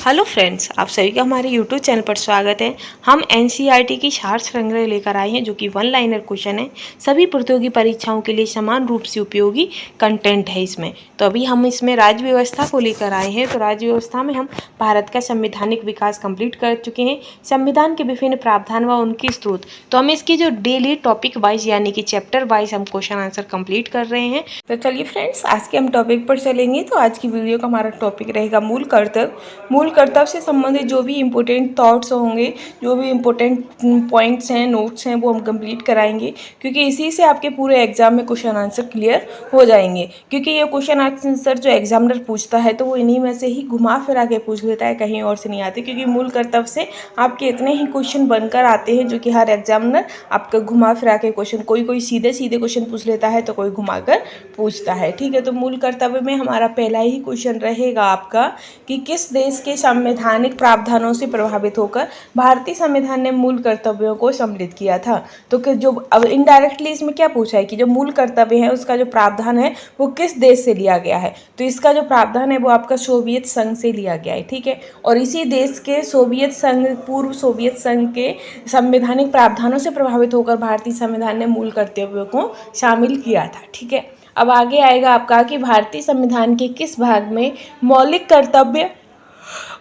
Hello friends, आप सभी का हमारे यूट्यूब चैनल पर स्वागत है। हम एनसीईआरटी की सार संग्रह लेकर आए हैं जो कि वन लाइनर क्वेश्चन है। सभी प्रतियोगी परीक्षाओं के लिए समान रूप से उपयोगी कंटेंट है इसमें। तो अभी हम इसमें राज्य व्यवस्था को लेकर आए हैं। तो राज्य व्यवस्था में हम भारत का संवैधानिक विकास कंप्लीट कर चुके हैं, संविधान के विभिन्न प्रावधान व उनकी स्रोत। तो हम इसकी जो डेली टॉपिक वाइज यानी कि चैप्टर वाइज हम क्वेश्चन आंसर कंप्लीट कर रहे हैं। तो चलिए फ्रेंड्स, आज के हम टॉपिक पर चलेंगे। तो आज की वीडियो का हमारा टॉपिक रहेगा मूल कर्तव्य। मूल कर्तव्य से संबंधित जो भी इम्पोर्टेंट थॉट्स होंगे, जो भी इम्पोर्टेंट पॉइंट्स हैं, नोट्स हैं, वो हम कंप्लीट कराएंगे, क्योंकि इसी से आपके पूरे एग्जाम में क्वेश्चन आंसर क्लियर हो जाएंगे। क्योंकि ये क्वेश्चन आंसर जो एग्जामिनर पूछता है तो वो इन्हीं में से ही घुमा फिरा के पूछ लेता है, कहीं और से नहीं आते। क्योंकि मूल कर्तव्य से आपके इतने ही क्वेश्चन बनकर आते हैं जो कि हर एग्जामिनर आपका घुमा फिरा के क्वेश्चन, कोई सीधे सीधे क्वेश्चन पूछ लेता है तो कोई घुमा कर पूछता है। ठीक है, तो मूल कर्तव्य में हमारा पहला ही क्वेश्चन रहेगा आपका कि किस देश के संवैधानिक प्रावधानों से प्रभावित होकर भारतीय संविधान ने मूल कर्तव्यों को सम्मिलित किया था। तो कि जो अब इनडायरेक्टली इसमें क्या पूछा है कि जो मूल कर्तव्य है उसका जो प्रावधान है वो किस देश से लिया गया है। तो इसका जो प्रावधान है वो आपका सोवियत संघ से लिया गया है। ठीक है, और इसी देश के सोवियत संघ, पूर्व सोवियत संघ के संवैधानिक प्रावधानों से प्रभावित होकर भारतीय संविधान ने मूल कर्तव्यों को शामिल किया था। ठीक है, अब आगे आएगा आपका कि भारतीय संविधान के किस भाग में मौलिक कर्तव्य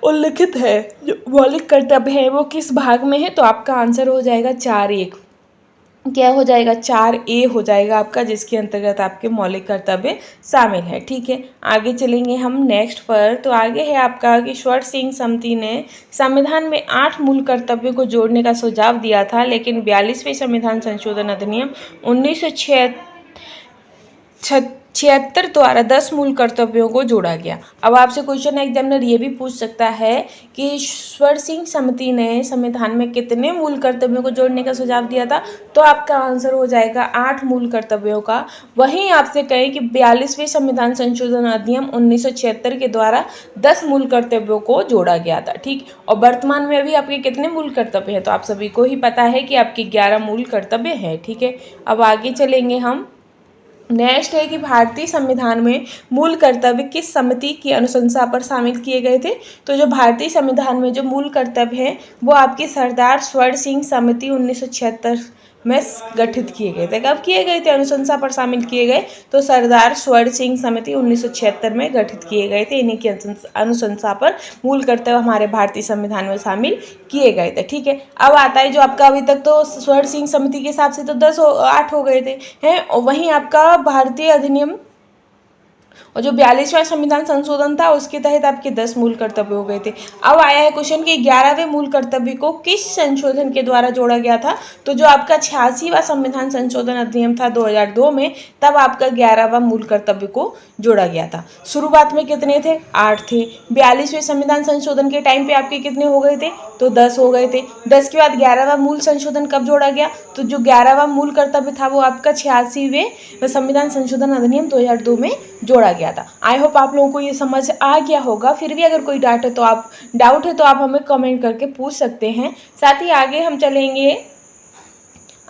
उल्लिखित है। जो मौलिक कर्तव्य है वो किस भाग में है। तो आपका आंसर हो जाएगा 4A। क्या हो जाएगा? 4A हो जाएगा आपका, जिसके अंतर्गत आपके मौलिक कर्तव्य शामिल है। ठीक है, आगे चलेंगे हम नेक्स्ट पर। तो आगे है आपका कि स्वर्ण सिंह समिति ने संविधान में 8 मूल कर्तव्यों को जोड़ने का सुझाव दिया था, लेकिन 42वें संविधान संशोधन अधिनियम 1976 द्वारा 10 मूल कर्तव्यों को जोड़ा गया। अब आपसे क्वेश्चन एग्जामिनर ये भी पूछ सकता है कि स्वर्ण सिंह समिति ने संविधान में कितने मूल कर्तव्यों को जोड़ने का सुझाव दिया था। तो आपका आंसर हो जाएगा 8 मूल कर्तव्यों का। वहीं आपसे कहें कि 42वें संविधान संशोधन अधिनियम 1976 के द्वारा 10 मूल कर्तव्यों को जोड़ा गया था। ठीक, और वर्तमान में अभी आपके कितने मूल कर्तव्य हैं? तो आप सभी को ही पता है कि आपके 11 मूल कर्तव्य हैं। ठीक है, अब आगे चलेंगे हम। नेक्स्ट है कि भारतीय संविधान में मूल कर्तव्य किस समिति की अनुशंसा पर शामिल किए गए थे। तो जो भारतीय संविधान में जो मूल कर्तव्य है वो आपकी सरदार स्वर्ण सिंह समिति 1976 में गठित किए गए थे। कब किए गए थे? अनुशंसा पर शामिल किए गए। तो सरदार स्वर्ण सिंह समिति 1976 में गठित किए गए थे। इन्हीं की अनुशंसा पर मूल कर्तव्य हमारे भारतीय संविधान में शामिल किए गए थे। ठीक है, अब आता है जो आपका अभी तक तो स्वर्ण सिंह समिति के हिसाब से तो 8 हो गए थे हैं, और वहीं आपका भारतीय अधिनियम और जो 42वां संविधान संशोधन था उसके तहत आपके 10 मूल कर्तव्य हो गए थे। अब आया है क्वेश्चन कि 11वें मूल कर्तव्य को किस संशोधन के द्वारा जोड़ा गया था। तो जो आपका 86वां संविधान संशोधन अधिनियम था 2002 में, तब आपका 11वां मूल कर्तव्य को जोड़ा गया था। शुरुआत में कितने थे? 8 थे। 42वें संविधान संशोधन के टाइम पे आपके कितने हो गए थे? तो 10 हो गए थे। 10 के बाद 11वां मूल संशोधन कब जोड़ा गया? तो जो 11वां मूल कर्तव्य था वो आपका 86वें संविधान संशोधन अधिनियम 2002 में जोड़ा गया था। आई होप आप लोगों को ये समझ आ गया होगा। फिर भी अगर कोई डाउट है तो आप हमें कमेंट करके पूछ सकते हैं। साथ ही आगे हम चलेंगे।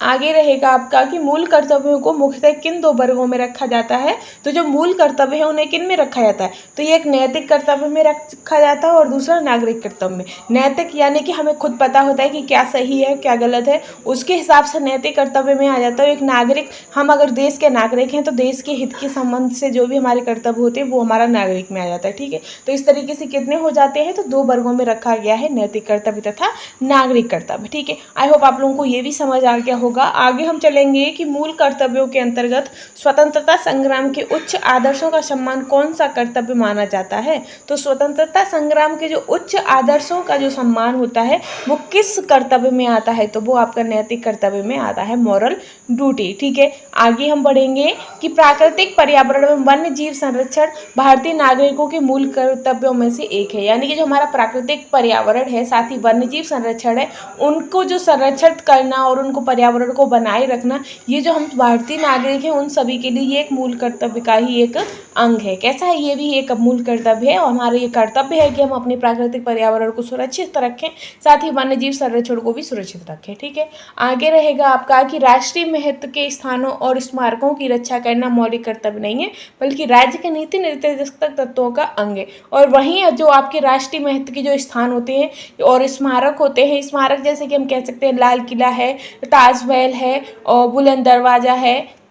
आगे रहेगा आपका कि मूल कर्तव्यों को मुख्यतः किन 2 वर्गों में रखा जाता है। तो जो मूल कर्तव्य है उन्हें किन में रखा जाता है? तो ये एक नैतिक कर्तव्य में रखा जाता है और दूसरा नागरिक कर्तव्य में। नैतिक यानी कि हमें खुद पता होता है कि क्या सही है क्या गलत है, उसके हिसाब से नैतिक कर्तव्य में आ जाता है। एक नागरिक, हम अगर देश के नागरिक हैं तो देश के हित के संबंध से जो भी हमारे कर्तव्य होते हैं वो हमारा नागरिक में आ जाता है। ठीक है, तो इस तरीके से कितने हो जाते हैं? तो 2 वर्गों में रखा गया है, नैतिक कर्तव्य तथा नागरिक कर्तव्य। ठीक है, आई होप आप लोगों को ये भी समझ आ गया होगा। आगे हम चलेंगे कि मूल कर्तव्यों के अंतर्गत स्वतंत्रता संग्राम के उच्च आदर्शों का सम्मान कौन सा कर्तव्य माना जाता है। तो स्वतंत्रता संग्राम के जो उच्च आदर्शों का जो सम्मान होता है वो किस कर्तव्य में आता है? तो वो आपका नैतिक कर्तव्य में आता है, मॉरल ड्यूटी। ठीक है, आगे हम बढ़ेंगे कि प्राकृतिक पर्यावरण एवं वन्य जीव संरक्षण भारतीय नागरिकों के मूल कर्तव्यों में से एक है। यानी कि जो हमारा प्राकृतिक पर्यावरण है, साथ ही वन्य जीव संरक्षण है, उनको जो संरक्षित करना और उनको पर्यावरण पर्यावरण को बनाए रखना, ये जो हम भारतीय नागरिक हैं उन सभी के लिए ये एक मूल कर्तव्य का ही एक अंग है। कैसा है, ये भी एक मूल कर्तव्य है और हमारा ये कर्तव्य है कि हम अपने प्राकृतिक पर्यावरण को सुरक्षित रखें, साथ ही वन्य जीव संरक्षण को भी सुरक्षित रखें। ठीक है, आगे रहेगा आपका कि राष्ट्रीय महत्व के स्थानों और स्मारकों की रक्षा करना मौलिक कर्तव्य नहीं है, बल्कि राज्य के नीति निर्देशक तत्वों का अंग है। और वहीं जो आपके राष्ट्रीय महत्व के जो स्थान होते हैं और स्मारक होते हैं, स्मारक जैसे कि हम कह सकते हैं लाल किला है, ताजमहल है और बुलंद दरवाज़ा है,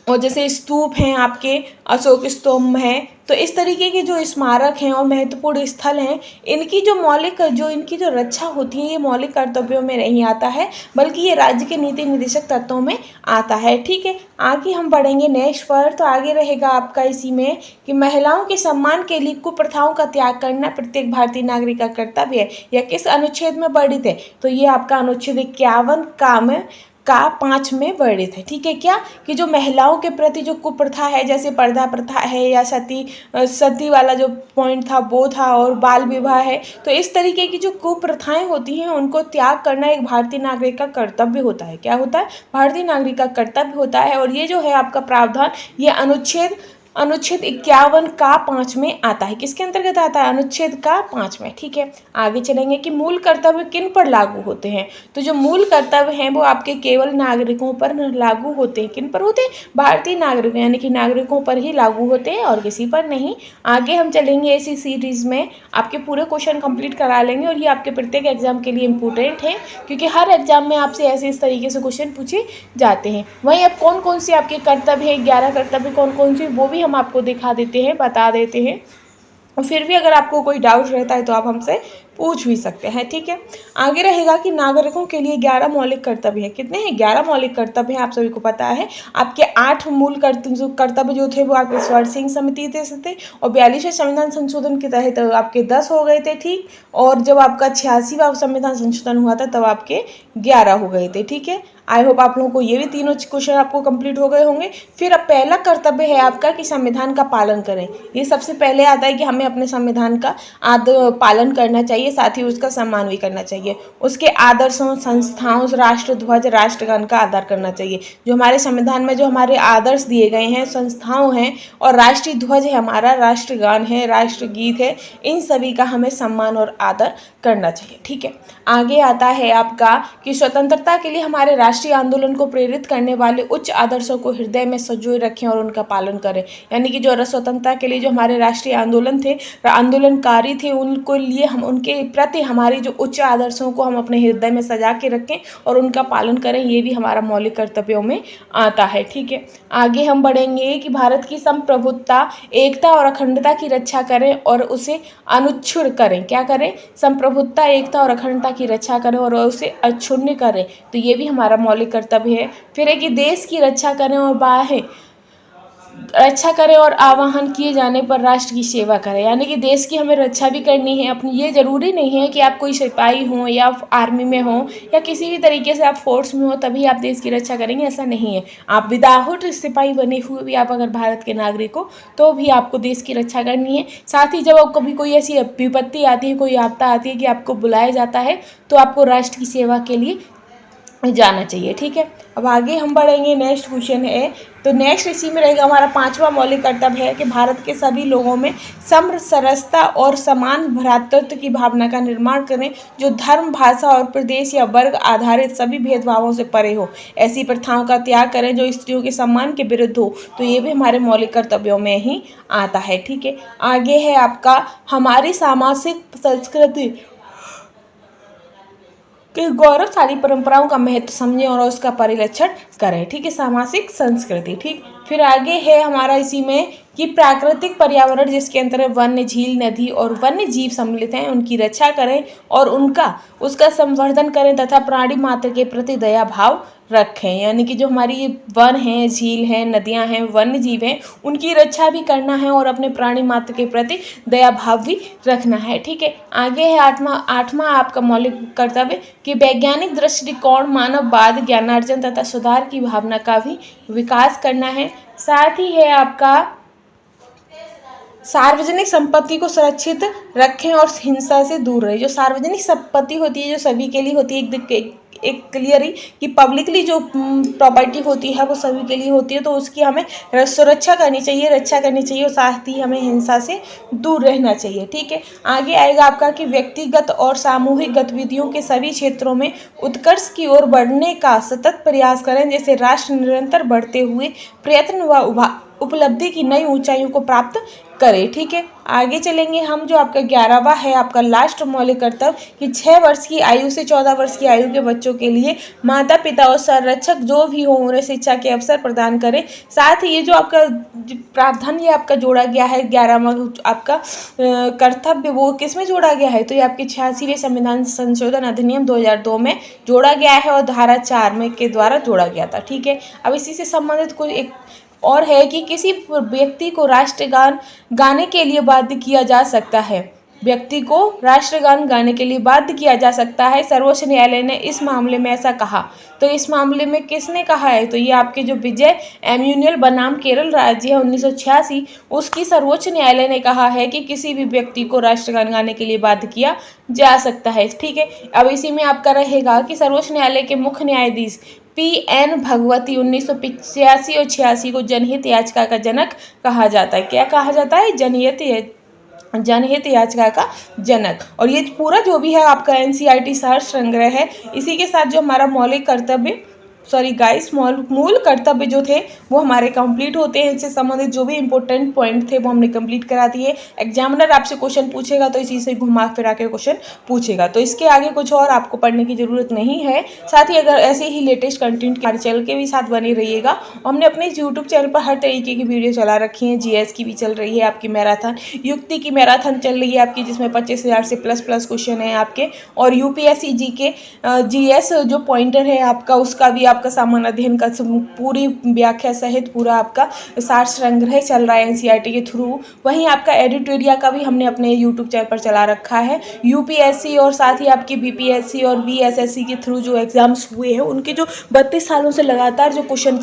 और जैसे स्तूप हैं आपके, अशोक स्तंभ हैं, तो इस तरीके के जो स्मारक हैं और महत्वपूर्ण स्थल हैं, इनकी जो रक्षा होती है ये मौलिक कर्तव्यों में नहीं आता है, बल्कि ये राज्य के नीति निर्देशक तत्वों में आता है। ठीक है, आगे हम बढ़ेंगे नेक्स्ट पर। तो आगे रहेगा आपका इसी में कि महिलाओं के सम्मान के लिए कुप्रथाओं का त्याग करना प्रत्येक भारतीय नागरिक का कर्तव्य है। यह किस अनुच्छेद में वर्णित है? तो ये आपका अनुच्छेद 51 का 5 में वर्णित है। ठीक है, क्या कि जो महिलाओं के प्रति जो कुप्रथा है, जैसे पर्दा प्रथा है या सती वाला जो पॉइंट था वो था, और बाल विवाह है, तो इस तरीके की जो कुप्रथाएं होती हैं उनको त्याग करना एक भारतीय नागरिक का कर्तव्य होता है। क्या होता है? भारतीय नागरिक का कर्तव्य होता है। और ये जो है आपका प्रावधान, ये अनुच्छेद 51 का 5 में आता है। किसके अंतर्गत आता है? अनुच्छेद का 5 में। ठीक है, आगे चलेंगे कि मूल कर्तव्य किन पर लागू होते हैं। तो जो मूल कर्तव्य हैं वो आपके केवल नागरिकों पर लागू होते हैं। किन पर होते हैं? भारतीय नागरिक, यानी कि नागरिकों पर ही लागू होते हैं और किसी पर नहीं। आगे हम चलेंगे इसी सीरीज में, आपके पूरे क्वेश्चन कंप्लीट करा लेंगे और ये आपके प्रत्येक एग्जाम के लिए इंपॉर्टेंट है, क्योंकि हर एग्जाम में आपसे ऐसे इस तरीके से क्वेश्चन पूछे जाते हैं। वहीं अब कौन कौन से आपके कर्तव्य हैं, 11 कर्तव्य कौन कौन से, वो भी हम आपको दिखा देते हैं, बता देते हैं। और फिर भी अगर आपको कोई डाउट रहता है तो आप हमसे पूछ भी सकते हैं। ठीक है, आगे रहेगा कि नागरिकों के लिए 11 मौलिक कर्तव्य है। कितने हैं? 11 मौलिक कर्तव्य हैं, आप सभी को पता है। आपके 8 मूल कर्तव्य जो थे वो आपके स्वर्ण सिंह समिति थे और 42वें संविधान संशोधन के तहत आपके 10 हो गए थे। ठीक, और जब आपका 86वां संविधान संशोधन हुआ था तब आपके 11 हो गए थे। ठीक है, आई होप आप लोगों को ये भी तीनों क्वेश्चन आपको कंप्लीट हो गए होंगे। फिर अब पहला कर्तव्य है आपका कि संविधान का पालन करें। ये सबसे पहले आता है कि हमें अपने संविधान का पालन करना चाहिए, साथ ही उसका सम्मान भी करना चाहिए। उसके आदर्शों, संस्थाओं, राष्ट्रध्वज, राष्ट्रगान का आदर करना चाहिए। जो हमारे संविधान में जो हमारे आदर्श दिए गए हैं, संस्थाओं हैं और राष्ट्रीय ध्वज है हमारा, राष्ट्रगान है, राष्ट्रगीत है, इन सभी का हमें सम्मान और आदर करना चाहिए। ठीक है, आगे आता है आपका कि स्वतंत्रता के लिए हमारे राष्ट्रीय आंदोलन को प्रेरित करने वाले उच्च आदर्शों को हृदय में संजोए रखें और उनका पालन करें। यानी कि जो स्वतंत्रता के लिए जो हमारे राष्ट्रीय आंदोलन थे, आंदोलनकारी थे, उनको लिए हम उनके प्रति हमारी जो उच्च आदर्शों को हम अपने हृदय में सजा के रखें और उनका पालन करें, ये भी हमारा मौलिक कर्तव्यों में आता है। ठीक है, आगे हम बढ़ेंगे कि भारत की संप्रभुता, एकता और अखंडता की रक्षा करें और उसे अनुच्छिन्न करें। क्या करें? संप्रभुता, एकता और अखंडता की रक्षा करें और उसे अक्षुण्ण करें, तो ये भी हमारा मौलिक कर्तव्य है। फिर है कि देश की रक्षा करें और आह्वान किए जाने पर राष्ट्र की सेवा करें। यानी कि देश की हमें रक्षा भी करनी है अपनी। ये ज़रूरी नहीं है कि आप कोई सिपाही हों या आर्मी में हों या किसी भी तरीके से आप फोर्स में हो तभी आप देश की रक्षा करेंगे, ऐसा नहीं है। आप विदाउट सिपाही बने हुए भी आप अगर भारत के नागरिक हो तो भी आपको देश की रक्षा करनी है। साथ ही जब कभी कोई ऐसी विपत्ति आती है, कोई आपदा आती है कि आपको बुलाया जाता है, तो आपको राष्ट्र की सेवा के लिए जाना चाहिए। ठीक है, अब आगे हम बढ़ेंगे। नेक्स्ट क्वेश्चन है, तो नेक्स्ट इसी में रहेगा हमारा 5वां मौलिक कर्तव्य है कि भारत के सभी लोगों में समर, सरसता और समान भ्रातृत्व की भावना का निर्माण करें, जो धर्म, भाषा और प्रदेश या वर्ग आधारित सभी भेदभावों से परे हो। ऐसी प्रथाओं का त्याग करें जो स्त्रियों के सम्मान के विरुद्ध हो, तो ये भी हमारे मौलिक कर्तव्यों में ही आता है। ठीक है, आगे है आपका हमारी सामाजिक संस्कृति कि गौरवशाली परंपराओं का महत्व समझें और उसका परिरक्षण करें। ठीक है, सामाजिक संस्कृति। ठीक, फिर आगे है हमारा इसी में कि प्राकृतिक पर्यावरण जिसके अंतर्गत वन्य, झील, नदी और वन्य जीव सम्मिलित हैं, उनकी रक्षा करें और उसका संवर्धन करें तथा प्राणी मात्र के प्रति दया भाव रखें। यानी कि जो हमारी वन हैं, झील हैं, नदियां हैं, वन्य जीव हैं, उनकी रक्षा भी करना है और अपने प्राणी मात्र के प्रति दया भाव भी रखना है। ठीक है, आगे है आठवां आपका मौलिक कर्तव्य कि वैज्ञानिक दृष्टिकोण, मानववाद, ज्ञानार्जन तथा सुधार की भावना का भी विकास करना है। साथ ही है आपका सार्वजनिक संपत्ति को सुरक्षित रखें और हिंसा से दूर रहे। जो सार्वजनिक संपत्ति होती है, जो सभी के लिए होती है, एक क्लियर ही कि पब्लिकली जो प्रॉपर्टी होती है वो सभी के लिए होती है, तो उसकी हमें सुरक्षा करनी चाहिए, रक्षा करनी चाहिए, और साथ ही हमें हिंसा से दूर रहना चाहिए। ठीक है, आगे आएगा आपका कि व्यक्तिगत और सामूहिक गतिविधियों के सभी क्षेत्रों में उत्कर्ष की ओर बढ़ने का सतत प्रयास करें, जैसे राष्ट्र निरंतर बढ़ते हुए प्रयत्न व उपलब्धि की नई ऊंचाइयों को प्राप्त करे। ठीक है, आगे चलेंगे हम, जो आपका 11वां है आपका लास्ट मौलिक कर्तव्य कि 6 वर्ष की आयु से 14 वर्ष की आयु के बच्चों के लिए माता पिता और संरक्षक जो भी हो उन्हें शिक्षा के अवसर प्रदान करें। साथ ही ये जो आपका प्रावधान ये आपका जोड़ा गया है 11वां आपका कर्तव्य, वो किस में जोड़ा गया है, तो ये आपके 86वें संविधान संशोधन अधिनियम 2002 में जोड़ा गया है और धारा 4 में के द्वारा जोड़ा गया था। ठीक है, अब इसी से संबंधित कोई एक और है कि किसी व्यक्ति को राष्ट्रगान गाने के लिए बाध्य किया जा सकता है, व्यक्ति को राष्ट्रगान गाने के लिए बाध्य किया जा सकता है। सर्वोच्च न्यायालय ने इस मामले में ऐसा कहा, तो इस मामले में किसने कहा है, तो ये आपके जो विजय एम्यूनियल बनाम केरल राज्य है 1986, उसकी सर्वोच्च न्यायालय ने कहा है कि किसी भी व्यक्ति को राष्ट्रगान गाने के लिए बाध्य किया जा सकता है। ठीक है, अब इसी में आपका रहेगा कि सर्वोच्च न्यायालय के मुख्य न्यायाधीश P.N. भगवती 1985 और 86 को जनहित याचिका का जनक कहा जाता है। क्या कहा जाता है, जनहित याचिका का जनक। और ये पूरा जो भी है आपका NCERT सार संग्रह है, इसी के साथ जो हमारा मौलिक कर्तव्य मूल कर्तव्य जो थे वो हमारे कंप्लीट होते हैं। इससे संबंधित जो भी इंपॉर्टेंट पॉइंट थे वो हमने कंप्लीट करा दिए। एग्जामिनर आपसे क्वेश्चन पूछेगा तो इसी से घुमा फिरा के क्वेश्चन पूछेगा, तो इसके आगे कुछ और आपको पढ़ने की ज़रूरत नहीं है। साथ ही अगर ऐसे ही लेटेस्ट कंटेंट हमारे चैनल के भी साथ बने रहिएगा। हमने अपने यूट्यूब चैनल पर हर तरीके की वीडियो चला रखी है। GS की भी चल रही है, आपकी मैराथन युक्ति की मैराथन चल रही है आपकी, जिसमें 25,000 से प्लस क्वेश्चन है आपके, और UPSC GK GS जो पॉइंटर है आपका, उसका भी आपका सामान्य अध्ययन का पूरी व्याख्या सहित पूरा आपका सार संग्रह चल रहा है NCERT के थ्रू। वहीं आपका एडिटोरिया का भी हमने अपने YouTube चैनल पर चला रखा है। UPSC और साथ ही आपकी BPSC और VSSC के थ्रू जो एग्जाम्स हुए हैं उनके जो 32 सालों से लगातार जो क्वेश्चन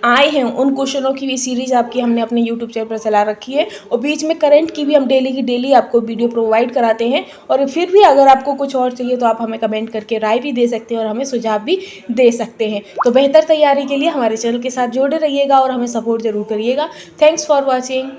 आए हैं उन क्वेश्चनों की भी सीरीज आपकी हमने अपने YouTube चैनल पर चला रखी है, और बीच में करंट की भी हम डेली की डेली आपको वीडियो प्रोवाइड कराते हैं। और फिर भी अगर आपको कुछ और चाहिए तो आप हमें कमेंट करके राय भी दे सकते हैं और हमें सुझाव भी दे सकते हैं। तो बेहतर तैयारी के लिए हमारे चैनल के साथ जुड़े रहिएगा और हमें सपोर्ट जरूर करिएगा। Thanks for watching.